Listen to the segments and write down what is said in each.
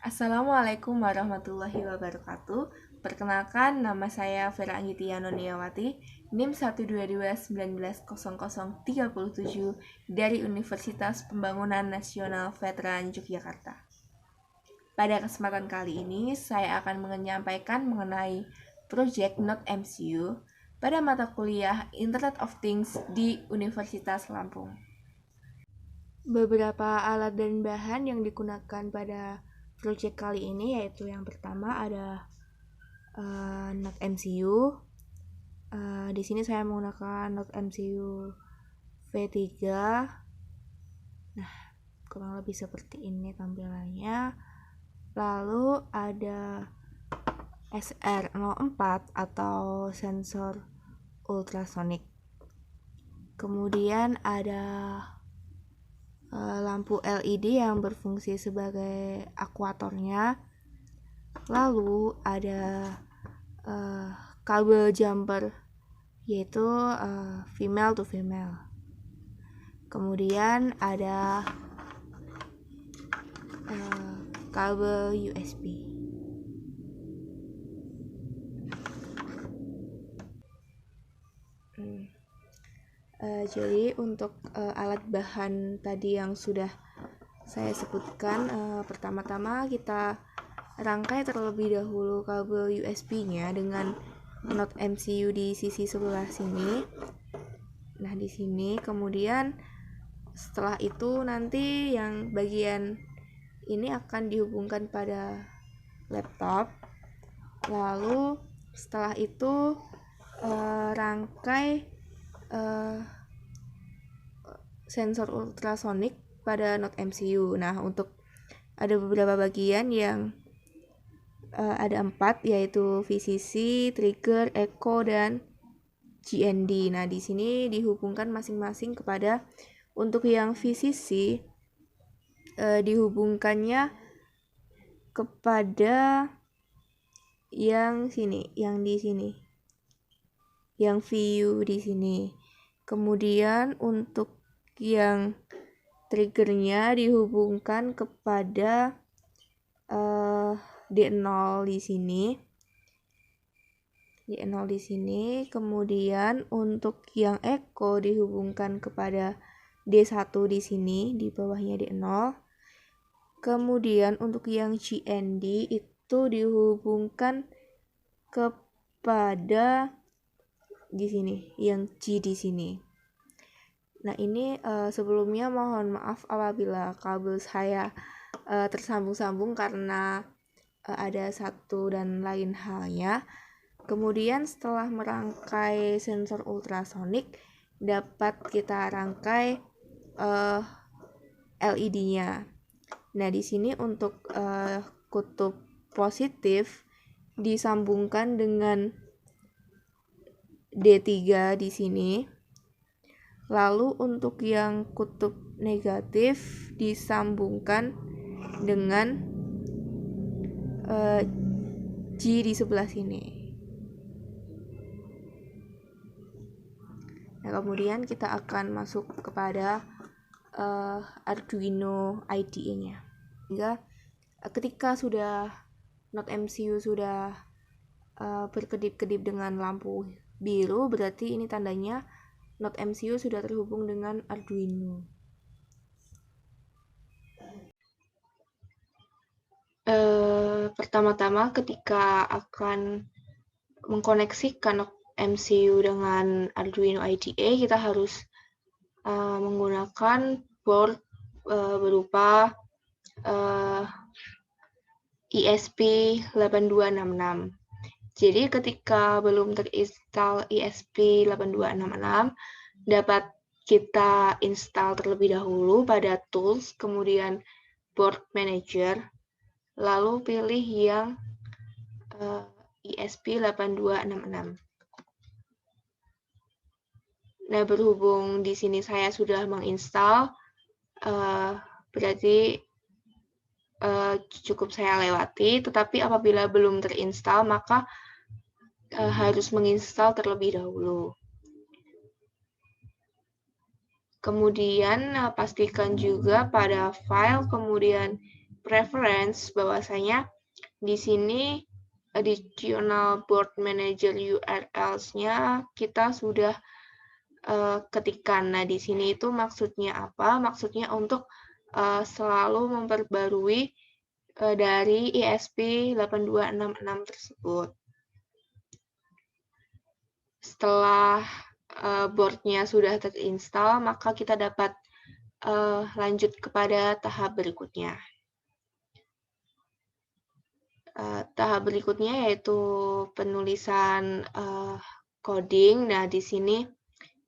Assalamualaikum warahmatullahi wabarakatuh. Perkenalkan, nama saya Vera Anggitya Noniawati, NIM 122190037 dari Universitas Pembangunan Nasional Veteran Yogyakarta. Pada kesempatan kali ini, saya akan menyampaikan mengenai Project Not MCU pada mata kuliah Internet of Things di Universitas Lampung. Beberapa alat dan bahan yang digunakan pada project kali ini yaitu yang pertama ada Not MCU. Di sini saya menggunakan Not MCU V3. Nah, kurang lebih seperti ini tampilannya. Lalu ada SR04 atau sensor ultrasonic. Kemudian ada lampu LED yang berfungsi sebagai akuatornya. Lalu ada kabel jumper yaitu female to female. Kemudian ada kabel USB. Jadi untuk alat bahan tadi yang sudah saya sebutkan, pertama-tama kita rangkai terlebih dahulu kabel USB-nya dengan Not MCU di sisi sebelah sini. Nah, di sini kemudian setelah itu nanti yang bagian ini akan dihubungkan pada laptop. Lalu setelah itu rangkai sensor ultrasonic pada Not MCU. Nah, untuk ada beberapa bagian yang ada 4, yaitu VCC, trigger, echo, dan GND. Nah, di sini dihubungkan masing-masing kepada untuk yang VCC dihubungkannya kepada yang sini, yang di sini, yang VU di sini. Kemudian untuk yang triggernya dihubungkan kepada D0 di sini. D0 di sini. Kemudian untuk yang echo dihubungkan kepada D1 di sini, di bawahnya D0. Kemudian untuk yang GND itu dihubungkan kepada di sini, yang G di sini. Nah, ini sebelumnya mohon maaf apabila kabel saya tersambung-sambung karena ada satu dan lain halnya. Kemudian setelah merangkai sensor ultrasonic, dapat kita rangkai LED-nya. Nah, di sini untuk kutub positif disambungkan dengan D3 di sini. Lalu untuk yang kutub negatif disambungkan dengan G di sebelah sini. Nah, kemudian kita akan masuk kepada Arduino IDE-nya. Sehingga ketika sudah Not MCU sudah berkedip-kedip dengan lampu biru, berarti ini tandanya Not MCU sudah terhubung dengan Arduino. Pertama-tama ketika akan mengkoneksikan Not MCU dengan Arduino IDE, kita harus menggunakan board berupa ESP8266. Jadi ketika belum terinstall ESP8266, dapat kita install terlebih dahulu pada Tools, kemudian Board Manager, lalu pilih yang ESP8266. Nah, berhubung di sini saya sudah menginstal, berarti cukup saya lewati, tetapi apabila belum terinstall, maka harus menginstal terlebih dahulu. Kemudian pastikan juga pada file, kemudian preference bahwasanya di sini additional board manager URLs-nya kita sudah ketikkan. Nah, di sini itu maksudnya apa? Maksudnya untuk selalu memperbarui dari ESP8266 tersebut. Setelah board-nya sudah terinstall, maka kita dapat lanjut kepada tahap berikutnya. Tahap berikutnya yaitu penulisan coding. Nah, di sini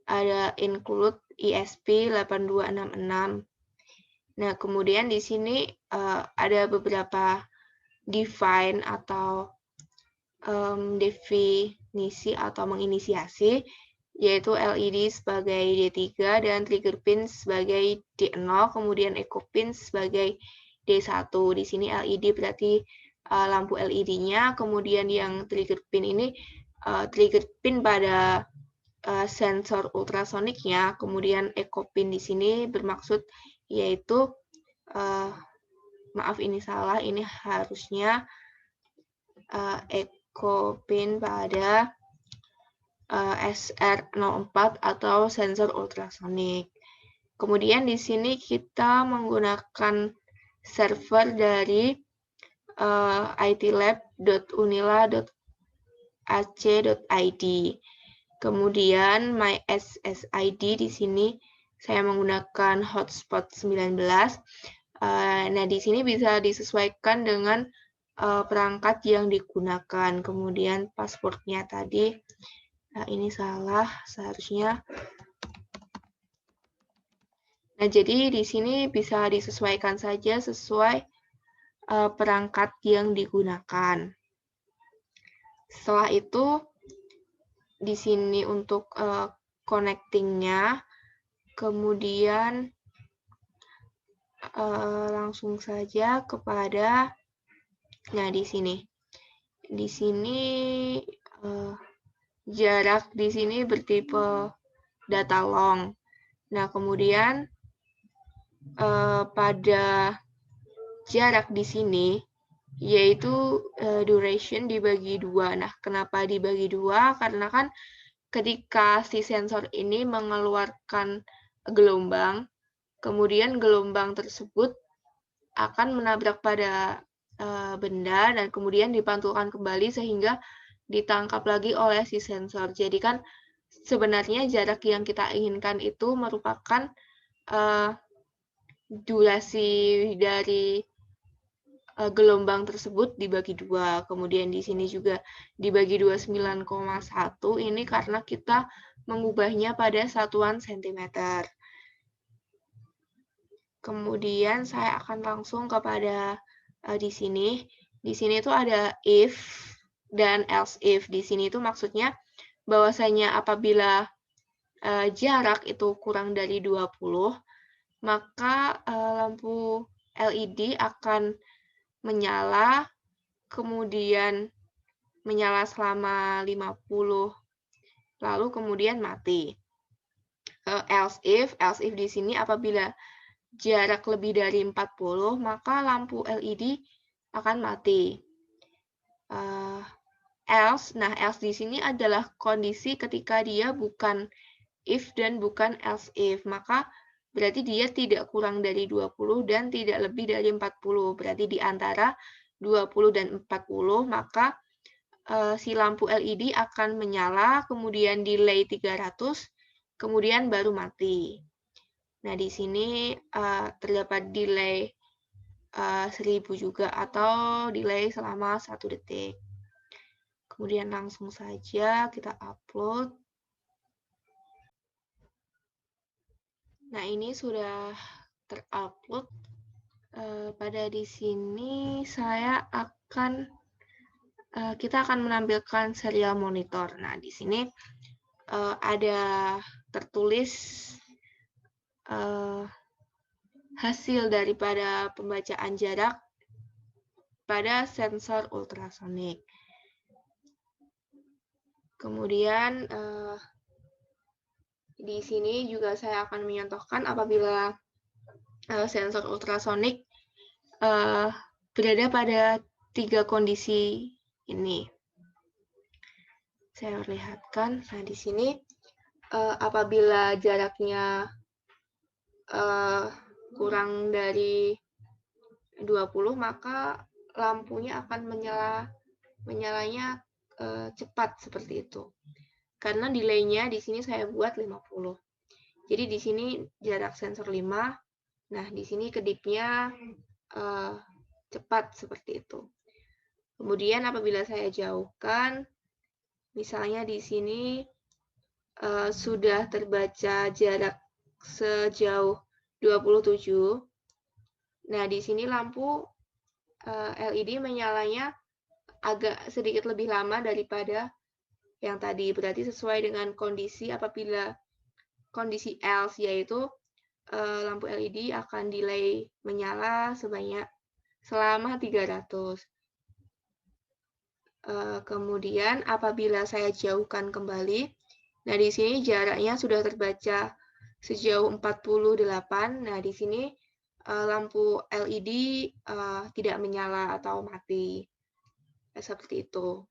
ada include ESP8266. Nah, kemudian di sini ada beberapa define atau definisi atau menginisiasi, yaitu LED sebagai D3 dan trigger pin sebagai D0, kemudian echo pin sebagai D1. Di sini LED berarti lampu LED-nya, kemudian yang trigger pin ini trigger pin pada sensor ultrasoniknya, kemudian echo pin di sini bermaksud yaitu maaf ini salah, ini harusnya echo pin pada SR04 atau sensor ultrasonik. Kemudian di sini kita menggunakan server dari itlab.unila.ac.id. Kemudian my SSID di sini saya menggunakan hotspot 19. Nah, di sini bisa disesuaikan dengan perangkat yang digunakan. Kemudian passwordnya tadi, ini salah seharusnya. Nah, jadi di sini bisa disesuaikan saja sesuai perangkat yang digunakan. Setelah itu, di sini untuk connecting-nya, kemudian langsung saja kepada, nah di sini jarak di sini bertipe data long. Nah, kemudian pada jarak di sini yaitu duration dibagi 2. Nah, kenapa dibagi 2? Karena kan ketika si sensor ini mengeluarkan gelombang, kemudian gelombang tersebut akan menabrak pada benda dan kemudian dipantulkan kembali sehingga ditangkap lagi oleh si sensor. Jadi kan sebenarnya jarak yang kita inginkan itu merupakan durasi dari gelombang tersebut dibagi 2. Kemudian di sini juga dibagi 29,1. Ini karena kita mengubahnya pada satuan sentimeter. Kemudian saya akan langsung kepada di sini. Di sini itu ada if dan else if. Di sini itu maksudnya bahwasanya apabila jarak itu kurang dari 20, maka lampu LED akan menyala, kemudian menyala selama 50, lalu kemudian mati. Else if di sini apabila jarak lebih dari 40, maka lampu LED akan mati. Else di sini adalah kondisi ketika dia bukan if dan bukan else if, maka berarti dia tidak kurang dari 20 dan tidak lebih dari 40. Berarti di antara 20 dan 40, maka si lampu LED akan menyala, kemudian delay 300, kemudian baru mati. Nah, di sini terdapat delay 1000 juga atau delay selama 1 detik. Kemudian langsung saja kita upload. Nah, ini sudah terupload. Pada di sini kita akan menampilkan serial monitor. Nah, di sini ada tertulis hasil daripada pembacaan jarak pada sensor ultrasonik. Kemudian di sini juga saya akan menyontohkan apabila sensor ultrasonik berada pada 3 kondisi ini. Saya perlihatkan. Nah, di sini apabila jaraknya kurang dari 20, maka lampunya akan menyalanya cepat seperti itu. Karena delay-nya di sini saya buat 50. Jadi di sini jarak sensor 5. Nah, di sini kedipnya cepat seperti itu. Kemudian apabila saya jauhkan, misalnya di sini sudah terbaca jarak sejauh 27. Nah, di sini lampu LED menyalanya agak sedikit lebih lama daripada yang tadi. Berarti sesuai dengan kondisi apabila kondisi else, yaitu lampu LED akan delay menyala selama 300. Kemudian apabila saya jauhkan kembali, nah di sini jaraknya sudah terbaca sejauh 48. Nah di sini lampu LED tidak menyala atau mati. Seperti itu.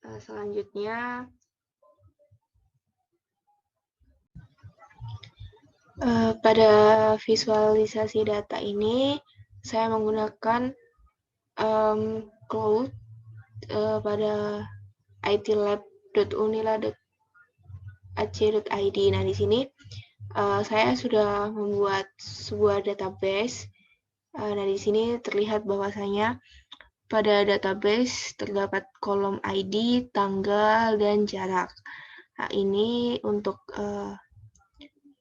Selanjutnya, pada visualisasi data ini, saya menggunakan cloud pada itlab.unila.ac.id. Nah, di sini saya sudah membuat sebuah database. Nah, di sini terlihat bahwasanya pada database terdapat kolom ID, tanggal, dan jarak. Nah, ini untuk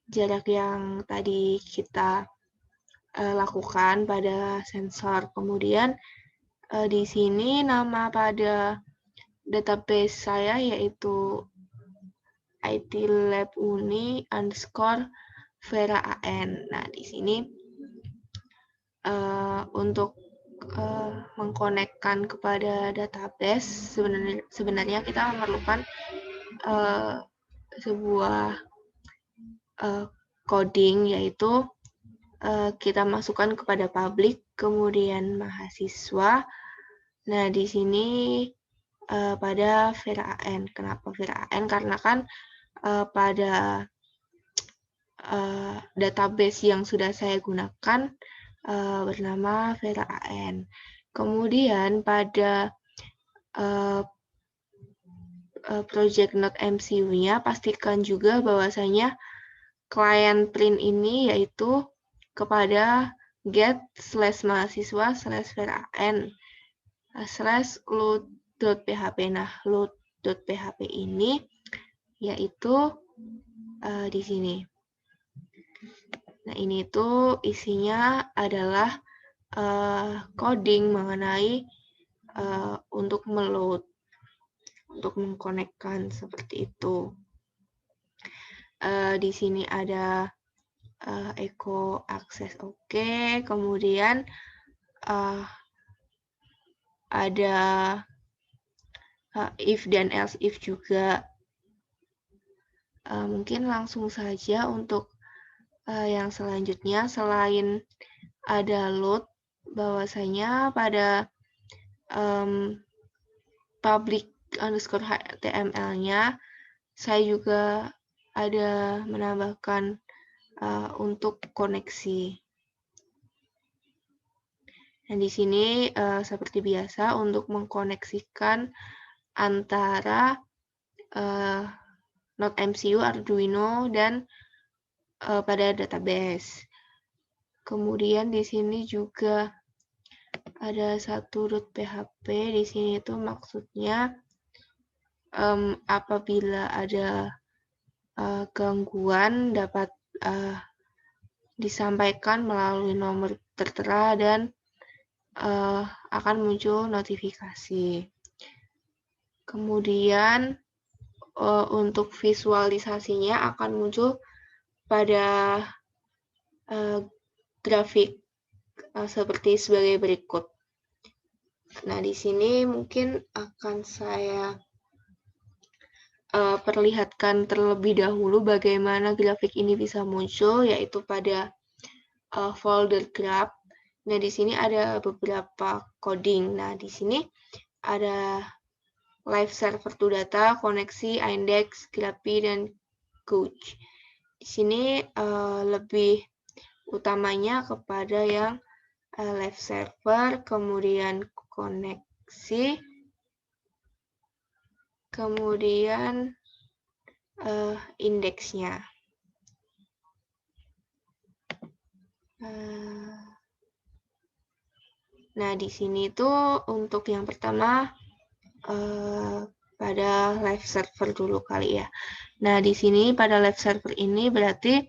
jarak yang tadi kita lakukan pada sensor. Kemudian di sini nama pada database saya yaitu itlabuni_vera_an. Nah, di sini untuk mengkonekkan kepada database, sebenarnya kita memerlukan sebuah coding, yaitu kita masukkan kepada public, kemudian mahasiswa. Nah, di sini pada vera_an. Kenapa vera_an? Karena kan pada database yang sudah saya gunakan bernama vera_an. Kemudian pada project node_mcu-nya pastikan juga bahwasanya client print ini yaitu kepada get/mahasiswa/vera_an/load.php. Nah, load.php ini yaitu di sini. Nah, ini itu isinya adalah coding mengenai untuk meload, untuk mengkonekkan seperti itu. Di sini ada echo access oke, kemudian ada if dan else if juga. Mungkin langsung saja untuk yang selanjutnya, selain ada load, bahwasanya pada public_html-nya saya juga ada menambahkan untuk koneksi. Dan di sini seperti biasa untuk mengkoneksikan antara node_mcu, Arduino, dan pada database. Kemudian di sini juga ada satu root.php. Di sini itu maksudnya apabila ada gangguan dapat disampaikan melalui nomor tertera dan akan muncul notifikasi. Kemudian untuk visualisasinya akan muncul pada grafik seperti sebagai berikut. Nah, di sini mungkin akan saya perlihatkan terlebih dahulu bagaimana grafik ini bisa muncul, yaitu pada folder graph. Nah, di sini ada beberapa coding. Nah, di sini ada live server to data, koneksi, index, graph, dan gauge. Di sini lebih utamanya kepada yang live server, kemudian koneksi, kemudian indeksnya. Nah, di sini tuh untuk yang pertama pada live server dulu kali ya. Nah, di sini pada live server ini berarti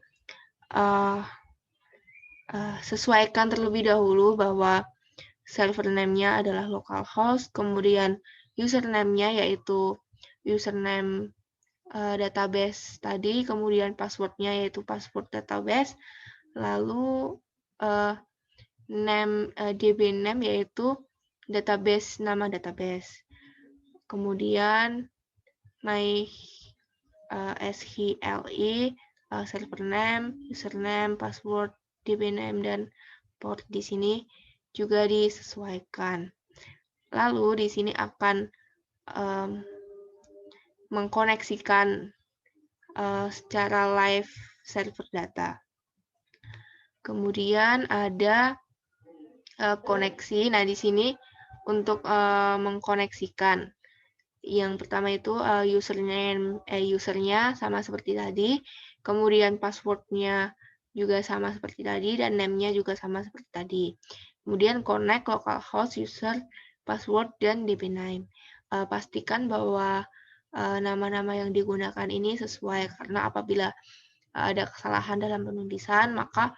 sesuaikan terlebih dahulu bahwa server name-nya adalah localhost, kemudian username-nya yaitu username database tadi, kemudian password-nya yaitu password database, lalu DB name yaitu database, nama database. Kemudian my SHLE, server name, username, password, DB name, dan port di sini juga disesuaikan. Lalu di sini akan mengkoneksikan secara live server data. Kemudian ada koneksi. Nah, di sini untuk mengkoneksikan. Yang pertama itu usernya sama seperti tadi. Kemudian passwordnya juga sama seperti tadi, dan name-nya juga sama seperti tadi. Kemudian connect localhost, user, password, dan DB name. Pastikan bahwa nama-nama yang digunakan ini sesuai, karena apabila ada kesalahan dalam penulisan, maka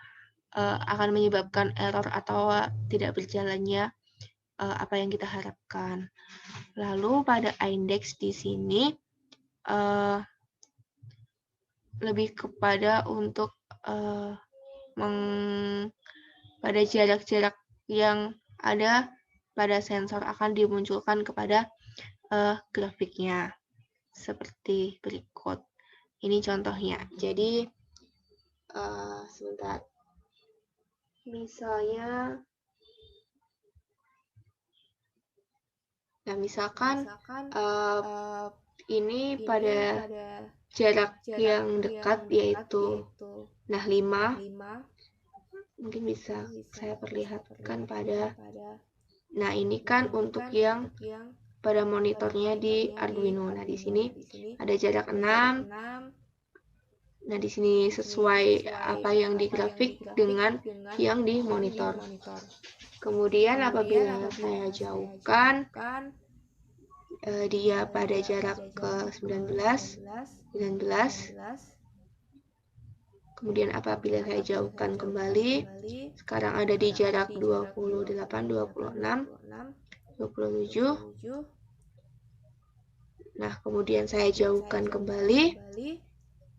akan menyebabkan error atau tidak berjalannya apa yang kita harapkan. Lalu pada index di sini lebih kepada untuk pada jarak-jarak yang ada pada sensor akan dimunculkan kepada grafiknya seperti berikut. Ini contohnya. Jadi sebentar. Misalnya, nah misalkan ini pada jarak yang dekat yaitu 5, mungkin bisa saya perlihatkan pada, nah ini kan untuk yang pada monitornya di Arduino. Nah, di sini ada jarak 6. Nah, di sini sesuai apa yang di grafik dengan yang di monitor. Kemudian apabila saya jauhkan, dia pada jarak ke 19. Kemudian apabila saya jauhkan kembali, sekarang ada di jarak 28, 26, 27. Nah, kemudian saya jauhkan kembali.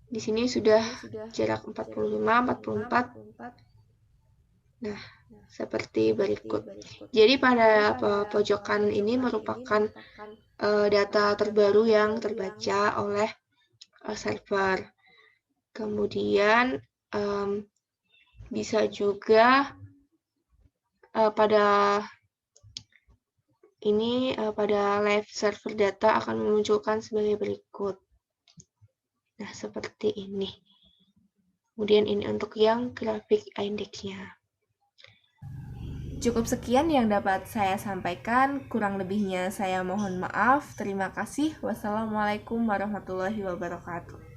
Di sini sudah jarak 45, 44. Nah, seperti berikut. Jadi pada pojokan ini merupakan data terbaru yang terbaca oleh server. Kemudian bisa juga pada live server data akan memunculkan sebagai berikut. Nah, seperti ini. Kemudian ini untuk yang grafik indeksnya. Cukup sekian yang dapat saya sampaikan. Kurang lebihnya saya mohon maaf. Terima kasih. Wassalamualaikum warahmatullahi wabarakatuh.